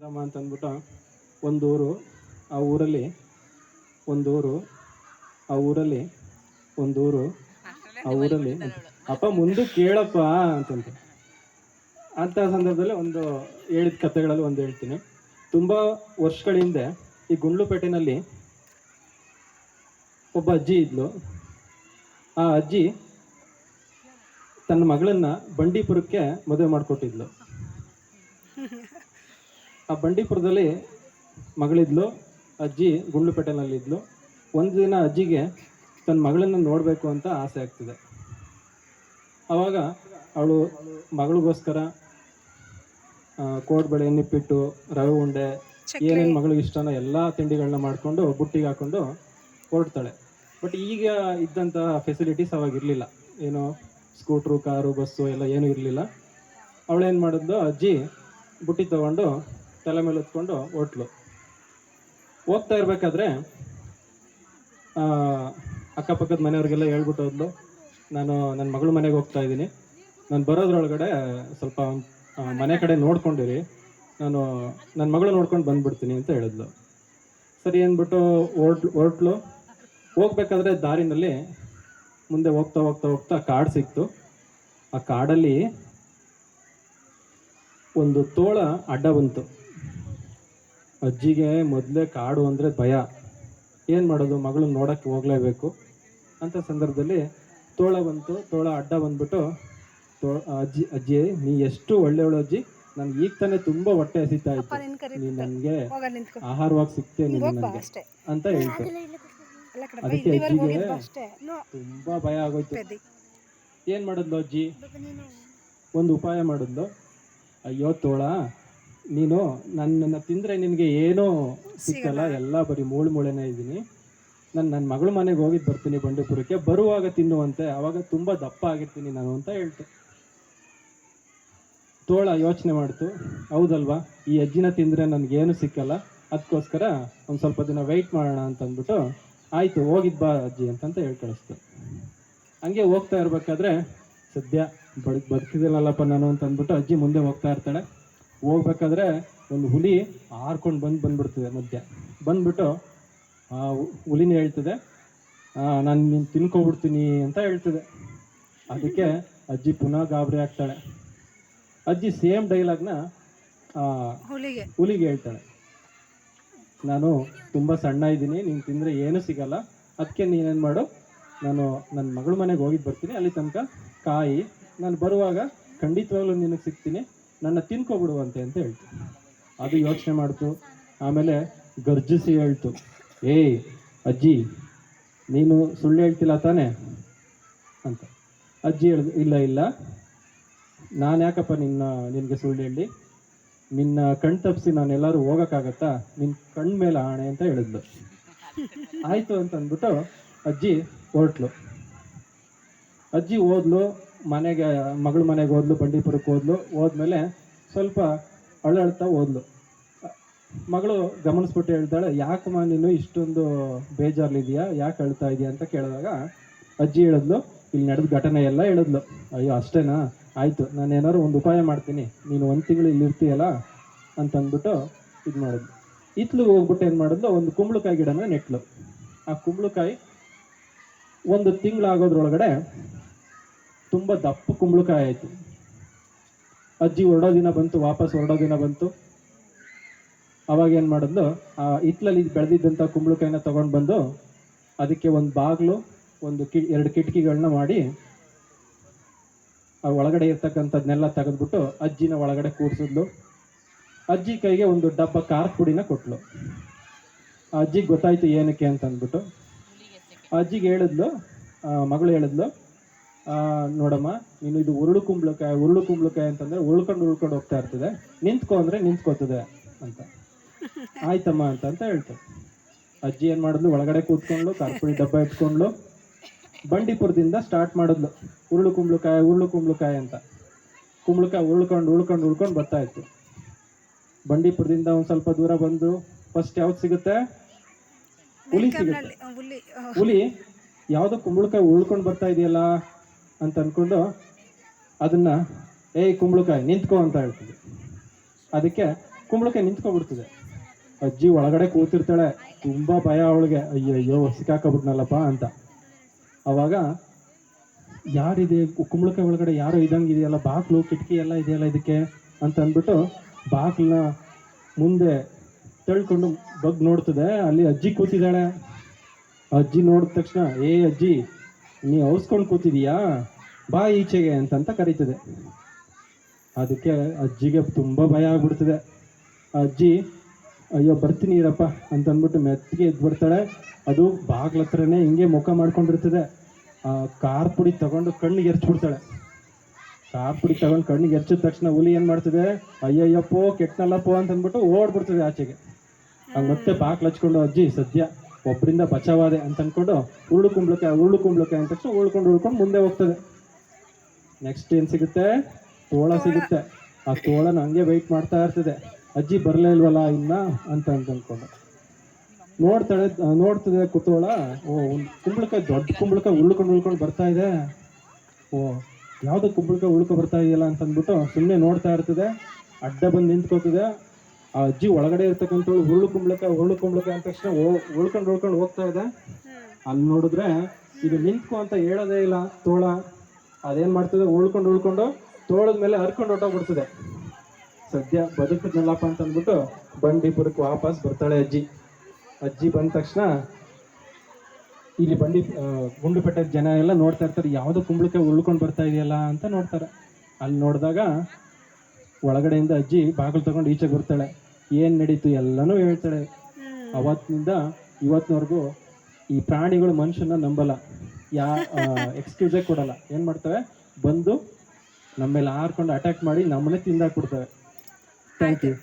ಗ್ರಾಮ ಅಂತ ಅಂದ್ಬಿಟ್ಟು ಒಂದೂರು. ಆ ಊರಲ್ಲಿ ಒಂದೂರು ಆ ಊರಲ್ಲಿ ಒಂದೂರು ಆ ಊರಲ್ಲಿ ಅಪ್ಪ ಮುಂದಕ್ಕೆ ಕೇಳಪ್ಪ ಅಂತಂತೆ. ಅಂಥ ಸಂದರ್ಭದಲ್ಲಿ ಒಂದು ಹೇಳಿದ ಕಥೆಗಳಲ್ಲಿ ಒಂದು ಹೇಳ್ತೀನಿ. ತುಂಬ ವರ್ಷಗಳ ಹಿಂದೆ ಈ ಗುಂಡ್ಲುಪೇಟೆನಲ್ಲಿ ಒಬ್ಬ ಅಜ್ಜಿ ಇದ್ಲು. ಆ ಅಜ್ಜಿ ತನ್ನ ಮಗಳನ್ನ ಬಂಡೀಪುರಕ್ಕೆ ಮದುವೆ ಮಾಡಿಕೊಟ್ಟಿದ್ಲು. ಆ ಬಂಡೀಪುರದಲ್ಲಿ ಮಗಳಿದ್ಲು, ಅಜ್ಜಿ ಗುಂಡ್ಲುಪೇಟೆನಲ್ಲಿದ್ಲು. ಒಂದು ದಿನ ಅಜ್ಜಿಗೆ ತನ್ನ ಮಗಳನ್ನು ನೋಡಬೇಕು ಅಂತ ಆಸೆ ಆಗ್ತಿದೆ. ಆವಾಗ ಅವಳು ಮಗಳಿಗೋಸ್ಕರ ಕೋಡ್ಬಳೆ, ನಿಪ್ಪಿಟ್ಟು, ರವೆ ಉಂಡೆ, ಏನೇನು ಮಗಳಿಗೆ ಇಷ್ಟನೋ ಎಲ್ಲ ತಿಂಡಿಗಳನ್ನ ಮಾಡಿಕೊಂಡು ಬುಟ್ಟಿಗೆ ಹಾಕ್ಕೊಂಡು ಹೊರಡ್ತಾಳೆ. ಬಟ್ ಈಗ ಇದ್ದಂಥ ಫೆಸಿಲಿಟೀಸ್ ಅವಾಗ ಇರಲಿಲ್ಲ. ಏನು ಸ್ಕೂಟ್ರು, ಕಾರು, ಬಸ್ಸು ಎಲ್ಲ ಏನೂ ಇರಲಿಲ್ಲ. ಅವಳೇನು ಮಾಡಿದ್ಲು, ಅಜ್ಜಿ ಬುಟ್ಟಿ ತೊಗೊಂಡು ತಲೆ ಮೇಲೆ ಹೊತ್ಕೊಂಡು ಹೊಟ್ಲು. ಹೋಗ್ತಾ ಇರಬೇಕಾದ್ರೆ ಅಕ್ಕಪಕ್ಕದ ಮನೆಯವ್ರಿಗೆಲ್ಲ ಹೇಳ್ಬಿಟ್ಟು ಹೋದ್ಲು, ನಾನು ನನ್ನ ಮಗಳ ಮನೆಗೆ ಹೋಗ್ತಾ ಇದ್ದೀನಿ, ನಾನು ಬರೋದ್ರೊಳಗಡೆ ಸ್ವಲ್ಪ ಮನೆ ಕಡೆ ನೋಡ್ಕೊಂಡಿರಿ, ನಾನು ನನ್ನ ಮಗಳು ನೋಡ್ಕೊಂಡು ಬಂದ್ಬಿಡ್ತೀನಿ ಅಂತ ಹೇಳಿದ್ಲು. ಸರಿ ಅಂದ್ಬಿಟ್ಟು ಹೊರಟ್ಲು. ಹೋಗ್ಬೇಕಾದ್ರೆ ದಾರಿನಲ್ಲಿ ಮುಂದೆ ಹೋಗ್ತಾ ಹೋಗ್ತಾ ಹೋಗ್ತಾ ಕಾಡು ಸಿಕ್ತು. ಆ ಕಾಡಲ್ಲಿ ಒಂದು ತೋಳ ಅಡ್ಡ ಬಂತು. ಅಜ್ಜಿಗೆ ಮೊದಲೇ ಕಾಡು ಅಂದರೆ ಭಯ. ಏನು ಮಾಡೋದು, ಮಗಳನ್ನ ನೋಡೋಕ್ಕೆ ಹೋಗಲೇಬೇಕು. ಅಂಥ ಸಂದರ್ಭದಲ್ಲಿ ತೋಳ ಬಂತು. ತೋಳ ಅಡ್ಡ ಬಂದ್ಬಿಟ್ಟು, ಅಜ್ಜಿ ನೀ ಎಷ್ಟು ಒಳ್ಳೆಯವಳು ಅಜ್ಜಿ, ನನ್ಗೆ ಈಗ ತಾನೇ ತುಂಬ ಹೊಟ್ಟೆ ಹಸಿತಾ ಇತ್ತು, ನೀನು ನನಗೆ ಆಹಾರವಾಗಿ ಸಿಗ್ತೇ ನೀನು ನನಗೆ ಅಂತ ಹೇಳ್ತು. ಅದಕ್ಕೆ ಅಜ್ಜಿಗೆ ತುಂಬ ಭಯ ಆಗೋಯ್ತು. ಏನು ಮಾಡಿದ್ಲು ಅಜ್ಜಿ, ಒಂದು ಉಪಾಯ ಮಾಡಿದ್ಲು. ಅಯ್ಯೋ ತೋಳ, ನೀನು ನನ್ನನ್ನು ತಿಂದರೆ ನಿನಗೆ ಏನೂ ಸಿಕ್ಕಲ್ಲ, ಎಲ್ಲ ಬರೀ ಮೂಳೆನೇ ಇದ್ದೀನಿ, ನನ್ನ ಮಗಳ ಮನೆಗೆ ಹೋಗಿದ್ದು ಬರ್ತೀನಿ ಬಂಡೀಪುರಕ್ಕೆ, ಬರುವಾಗ ತಿನ್ನುವಂತೆ, ಆವಾಗ ತುಂಬ ದಪ್ಪ ಆಗಿರ್ತೀನಿ ನಾನು ಅಂತ ಹೇಳ್ತು. ತೋಳ ಯೋಚನೆ ಮಾಡ್ತು, ಹೌದಲ್ವಾ, ಈ ಅಜ್ಜಿನ ತಿಂದರೆ ನನಗೇನು ಸಿಕ್ಕಲ್ಲ, ಅದಕ್ಕೋಸ್ಕರ ಒಂದು ಸ್ವಲ್ಪ ದಿನ ವೆಯ್ಟ್ ಮಾಡೋಣ ಅಂತಂದ್ಬಿಟ್ಟು ಆಯಿತು ಹೋಗಿದ್ದು ಬಾ ಅಜ್ಜಿ ಅಂತಂತ ಹೇಳಿ ಕಳಿಸ್ತು. ಹಂಗೆ ಹೋಗ್ತಾ ಇರಬೇಕಾದ್ರೆ ಸದ್ಯ ಬದುಕಿದಿಲ್ಲಲ್ಲಪ್ಪ ನಾನು ಅಂತ ಅಂದ್ಬಿಟ್ಟು ಅಜ್ಜಿ ಮುಂದೆ ಹೋಗ್ತಾ ಇರ್ತಾಳೆ. ಹೋಗ್ಬೇಕಾದ್ರೆ ಒಂದು ಹುಲಿ ಹಾರ್ಕೊಂಡು ಬಂದ್ಬಿಡ್ತದೆ ಮಧ್ಯ. ಬಂದ್ಬಿಟ್ಟು ಆ ಹುಲಿನ ಹೇಳ್ತದೆ, ನಾನು ನೀನು ತಿನ್ಕೊಬಿಡ್ತೀನಿ ಅಂತ ಹೇಳ್ತದೆ. ಅದಕ್ಕೆ ಅಜ್ಜಿ ಪುನಃ ಗಾಬರಿ ಆಗ್ತಾಳೆ. ಅಜ್ಜಿ ಸೇಮ್ ಡೈಲಾಗ್ನ ಹುಲಿಗೆ ಹೇಳ್ತಾಳೆ, ನಾನು ತುಂಬ ಸಣ್ಣ ಇದ್ದೀನಿ, ನೀನು ತಿಂದರೆ ಏನೂ ಸಿಗಲ್ಲ, ಅದಕ್ಕೆ ನೀನೇನು ಮಾಡು, ನಾನು ನನ್ನ ಮಗಳ ಮನೆಗೆ ಹೋಗಿದ್ದು ಬರ್ತೀನಿ, ಅಲ್ಲಿ ತನಕ ಕಾಯಿ, ನಾನು ಬರುವಾಗ ಖಂಡಿತವಾಗ್ಲೂ ನಿನಗೆ ಸಿಗ್ತೀನಿ, ನನ್ನ ತಿನ್ಕೊಬಿಡುವಂತೆ ಅಂತ ಹೇಳ್ತು. ಅದು ಯೋಚನೆ ಮಾಡ್ತು. ಆಮೇಲೆ ಗರ್ಜಿಸಿ ಹೇಳ್ತು, ಏಯ್ ಅಜ್ಜಿ, ನೀನು ಸುಳ್ಳು ಹೇಳ್ತಿಲ್ಲ ತಾನೇ ಅಂತ. ಅಜ್ಜಿ ಹೇಳಿದ್ರು, ಇಲ್ಲ, ನಾನು ಯಾಕಪ್ಪ ನಿನಗೆ ಸುಳ್ಳು ಹೇಳಿ, ನಿನ್ನ ಕಣ್ ತಪ್ಪಿಸಿ ನಾನು ಎಲ್ಲರೂ ಹೋಗೋಕ್ಕಾಗತ್ತಾ, ನಿನ್ನ ಕಣ್ಣು ಮೇಲೆ ಆಣೆ ಅಂತ ಹೇಳಿದ್ಲು. ಆಯಿತು ಅಂತ ಅಂದ್ಬಿಟ್ಟು ಅಜ್ಜಿ ಹೊರಟ್ಲು. ಅಜ್ಜಿ ಹೋದ್ಲು ಮನೆಗೆ, ಮಗಳ ಮನೆಗೆ ಹೋದ್ಲು, ಬಂಡೀಪುರಕ್ಕೆ ಹೋದ್ಮೇಲೆ ಸ್ವಲ್ಪ ಅಳ್ತಾ ಹೋದ್ಲು. ಮಗಳು ಗಮನಿಸ್ಬಿಟ್ಟು ಹೇಳ್ತಾಳೆ, ಯಾಕಮ್ಮ ನೀನು ಇಷ್ಟೊಂದು ಬೇಜಾರ್ಲಿದೆಯಾ, ಯಾಕೆ ಅಳ್ತಾ ಇದೆಯಾ ಅಂತ ಕೇಳಿದಾಗ ಅಜ್ಜಿ ಹೇಳಿದ್ಲು, ಇಲ್ಲಿ ನಡೆದ ಘಟನೆ ಎಲ್ಲ ಹೇಳಿದ್ಲು. ಅಯ್ಯೋ ಅಷ್ಟೇನಾ, ಆಯಿತು, ನಾನು ಏನಾದ್ರು ಒಂದು ಉಪಾಯ ಮಾಡ್ತೀನಿ, ನೀನು ಒಂದು ತಿಂಗಳು ಇಲ್ಲಿ ಇರ್ತೀಯಲ್ಲ ಅಂತ ಅಂದ್ಬಿಟ್ಟು ಇದು ಮಾಡಿದ್ಲು. ಇತ್ಲಿಗೆ ಹೋಗ್ಬಿಟ್ಟು ಏನು ಮಾಡಿದ್ಲು, ಒಂದು ಕುಂಬಳಕಾಯಿ ಗಿಡನ ನೆಟ್ಲು. ಆ ಕುಂಬಳಕಾಯಿ ಒಂದು ತಿಂಗಳಾಗೋದ್ರೊಳಗಡೆ ತುಂಬ ದಪ್ಪ ಕುಂಬಳಕಾಯಿ ಆಯಿತು. ಅಜ್ಜಿ ವಾಪಸ್ ಹೊರಡೋ ದಿನ ಬಂತು. ಅವಾಗ ಏನು ಮಾಡಿದ್ಲು, ಆ ಹಿತ್ತಲಲ್ಲಿ ಬೆಳೆದಿದ್ದಂಥ ಕುಂಬಳಕಾಯಿನ ತೊಗೊಂಡು ಬಂದು ಅದಕ್ಕೆ ಒಂದು ಬಾಗಿಲು, ಎರಡು ಕಿಟಕಿಗಳನ್ನ ಮಾಡಿ ಆ ಒಳಗಡೆ ಇರ್ತಕ್ಕಂಥದ್ನೆಲ್ಲ ತೆಗೆದ್ಬಿಟ್ಟು ಅಜ್ಜಿನ ಒಳಗಡೆ ಕೂರಿಸಿದ್ಲು. ಅಜ್ಜಿ ಕೈಗೆ ಒಂದು ಡಬ್ಬ ಖಾರದ ಪುಡಿನ ಕೊಟ್ಲು. ಆ ಅಜ್ಜಿಗೆ ಗೊತ್ತಾಯ್ತು ಏನಕ್ಕೆ ಅಂತ ಅಂದ್ಬಿಟ್ಟು ಅಜ್ಜಿಗೆ ಹೇಳಿದ್ಲು, ಮಗಳು ಹೇಳಿದ್ಲು, ನೋಡಮ್ಮ, ನೀನು ಇದು ಉರುಳು ಕುಂಬಳಕಾಯಿ ಅಂತಂದರೆ ಉಳ್ಕೊಂಡು ಹೋಗ್ತಾ ಇರ್ತದೆ, ನಿಂತ್ಕೊ ಅಂದರೆ ನಿಂತ್ಕೋತದೆ ಅಂತ. ಆಯ್ತಮ್ಮ ಅಂತ ಹೇಳ್ತು. ಅಜ್ಜಿ ಏನು ಮಾಡಿದ್ಲು, ಒಳಗಡೆ ಕೂತ್ಕೊಂಡು ಖಾರದ ಪುಡಿ ಡಬ್ಬ ಇಟ್ಕೊಂಡ್ಲು. ಬಂಡೀಪುರದಿಂದ ಸ್ಟಾರ್ಟ್ ಮಾಡಿದ್ಲು, ಉರುಳು ಕುಂಬಳಕಾಯಿ ಅಂತ. ಕುಂಬಳಕಾಯಿ ಉಳ್ಕೊಂಡು ಬರ್ತಾ ಇತ್ತು. ಬಂಡೀಪುರದಿಂದ ಒಂದು ಸ್ವಲ್ಪ ದೂರ ಬಂದು ಫಸ್ಟ್ ಯಾವ್ದು ಸಿಗುತ್ತೆ, ಹುಲಿ ಸಿಗುತ್ತೆ. ಹುಲಿ ಯಾವುದೋ ಕುಂಬಳಕಾಯಿ ಉಳ್ಕೊಂಡು ಬರ್ತಾ ಇದೆಯಲ್ಲ ಅಂತ ಅಂದ್ಕೊಂಡು ಅದನ್ನ, ಏಯ್ ಕುಂಬಳಕಾಯಿ ನಿಂತ್ಕೋ ಅಂತ ಹೇಳ್ತಿದ್ದೆ. ಅದಕ್ಕೆ ಕುಂಬಳಕಾಯಿ ನಿಂತ್ಕೊಂಡ್ಬಿಡ್ತದೆ. ಅಜ್ಜಿ ಒಳಗಡೆ ಕೂತಿರ್ತಾಳೆ, ತುಂಬಾ ಭಯ ಅವಳಿಗೆ, ಅಯ್ಯಯ್ಯೋ ಸಿಕ್ಕಾಕೊಬಿಟ್ನಲ್ಲಪ್ಪ ಅಂತ. ಅವಾಗ ಯಾರಿದೆ ಕುಂಬಳಕಾಯಿ ಒಳಗಡೆ, ಯಾರೋ ಇದಂಗೆ ಇದೆಯಲ್ಲ, ಬಾಕ್ಲು ಕಿಟಕಿ ಎಲ್ಲ ಇದೆಯಲ್ಲ ಇದಕ್ಕೆ ಅಂತ ಅಂದ್ಬಿಟ್ಟು ಬಾಕ್ಲನ್ನ ಮುಂದೆ ತಳ್ಕೊಂಡು ನೋಡ್ತದೆ. ಅಲ್ಲಿ ಅಜ್ಜಿ ಕೂತಿದ್ದಾಳೆ. ಅಜ್ಜಿ ನೋಡಿದ ತಕ್ಷಣ, ಏ ಅಜ್ಜಿ, ನೀ ಔಸ್ಕೊಂಡು ಕೂತಿದೀಯಾ, ಬಾ ಈಚೆಗೆ ಅಂತಂತ ಕರೀತದೆ. ಅದಕ್ಕೆ ಅಜ್ಜಿಗೆ ತುಂಬ ಭಯ ಆಗ್ಬಿಡ್ತದೆ. ಅಜ್ಜಿ ಅಯ್ಯೋ ಬರ್ತೀನಿ ಇರಪ್ಪ ಅಂತ ಅಂದ್ಬಿಟ್ಟು ಮೆತ್ತಿಗೆ ಎದ್ದು ಬರ್ತಾಳೆ. ಅದು ಬಾಗ್ಲ ಹತ್ರನೇ ಹಿಂಗೆ ಮುಖ ಮಾಡ್ಕೊಂಡಿರ್ತದೆ. ಖಾರ ಪುಡಿ ತಗೊಂಡು ಕಣ್ಣಿಗೆ ಎರ್ಚ್ಬಿಡ್ತಾಳೆ. ಖಾರ ಪುಡಿ ತಗೊಂಡು ಕಣ್ಣಿಗೆ ಎರ್ಚಿದ ತಕ್ಷಣ ಹುಲಿ ಏನು ಮಾಡ್ತದೆ, ಅಯ್ಯಯ್ಯಪ್ಪೋ ಕೆಟ್ಟನಲ್ಲಪ್ಪೋ ಅಂತ ಅಂದ್ಬಿಟ್ಟು ಓಡ್ಬಿಡ್ತದೆ ಆಚೆಗೆ. ಮತ್ತೆ ಬಾಗ್ಲು ಹಚ್ಕೊಂಡು ಅಜ್ಜಿ ಸದ್ಯ ಒಬ್ಬರಿಂದ ಬಚಾವಾದೆ ಅಂತ ಅಂದ್ಕೊಂಡು ಉರುಳು ಕುಂಬಳಕಾಯಿ ಅಂತ ತಕ್ಷಣ ಉಳ್ಕೊಂಡು ಮುಂದೆ ಹೋಗ್ತದೆ. ನೆಕ್ಸ್ಟ್ ಏನು ಸಿಗುತ್ತೆ, ತೋಳ ಸಿಗುತ್ತೆ. ಆ ತೋಳನ ಹಂಗೆ ವೆಯ್ಟ್ ಮಾಡ್ತಾ ಇರ್ತದೆ, ಅಜ್ಜಿ ಬರಲೇ ಇಲ್ವಲ್ಲ ಇನ್ನ ಅಂತ ಅಂದ್ಕೊಂಡು ನೋಡ್ತದೆ ಕುತೋಳ. ಓ ಕುಂಬಳಕಾಯಿ, ದೊಡ್ಡ ಕುಂಬಳಕಾಯಿ ಉಳ್ಕೊಂಡು ಬರ್ತಾ ಇದೆ. ಓ ಯಾವುದೋ ಕುಂಬಳಕಾಯಿ ಬರ್ತಾ ಇದೆಯಲ್ಲ ಅಂತ ಅಂದ್ಬಿಟ್ಟು ಸುಮ್ಮನೆ ನೋಡ್ತಾ ಇರ್ತದೆ. ಅಡ್ಡ ಬಂದು ನಿಂತ್ಕೋತದೆ. ಆ ಅಜ್ಜಿ ಒಳಗಡೆ ಇರ್ತಕ್ಕಂಥವ್ಳು ಉರುಳು ಕುಂಬಳಕಾಯಿ ಅಂದ ತಕ್ಷಣ ಉಳ್ಕೊಂಡು ಹೋಗ್ತಾ ಇದೆ. ಅಲ್ಲಿ ನೋಡಿದ್ರೆ ಇದು ನಿಂತ್ಕೊ ಅಂತ ಹೇಳೋದೇ ಇಲ್ಲ ತೋಳ. ಅದೇನ್ ಮಾಡ್ತದೆ, ಉಳ್ಕೊಂಡು ತೋಳದ ಮೇಲೆ ಹರ್ಕೊಂಡು ಹೊಟ್ಟೋಗ್ಬಿಡ್ತದೆ. ಸದ್ಯ ಬದುಕಿದ್ನಲ್ಲಪ್ಪ ಅಂತ ಅಂದ್ಬಿಟ್ಟು ಬಂಡೀಪುರಕ್ಕೆ ವಾಪಸ್ ಬರ್ತಾಳೆ ಅಜ್ಜಿ ಬಂದ ತಕ್ಷಣ ಇಲ್ಲಿ ಗುಂಡುಪೇಟೆ ಜನ ಎಲ್ಲ ನೋಡ್ತಾ ಇರ್ತಾರೆ, ಯಾವುದೋ ಕುಂಬಳಕಾಯಿ ಉಳ್ಕೊಂಡು ಬರ್ತಾ ಇದೆಯಲ್ಲ ಅಂತ ನೋಡ್ತಾರೆ. ಅಲ್ಲಿ ನೋಡಿದಾಗ ಒಳಗಡೆಯಿಂದ ಅಜ್ಜಿ ಬಾಗಿಲು ತಗೊಂಡು ಈಚೆಗೆ ಬರ್ತಾಳೆ. ಏನ್ ನಡೀತು ಎಲ್ಲನೂ ಹೇಳ್ತಾಳೆ. ಅವತ್ತಿನಿಂದ ಇವತ್ತಿನವರೆಗೂ ಈ ಪ್ರಾಣಿಗಳು ಮನುಷ್ಯನ ನಂಬಲ್ಲ, ಎಕ್ಸ್ಕ್ಯೂಸೇ ಕೊಡಲ್ಲ. ಏನ್ ಮಾಡ್ತವೆ, ಬಂದು ನಮ್ಮ ಮೇಲೆ ಹಾರ್ಕೊಂಡು ಅಟ್ಯಾಕ್ ಮಾಡಿ ನಮ್ಮನ್ನೇ ತಿಂದಾಕ್ಬಿಡ್ತವೆ. Thank you.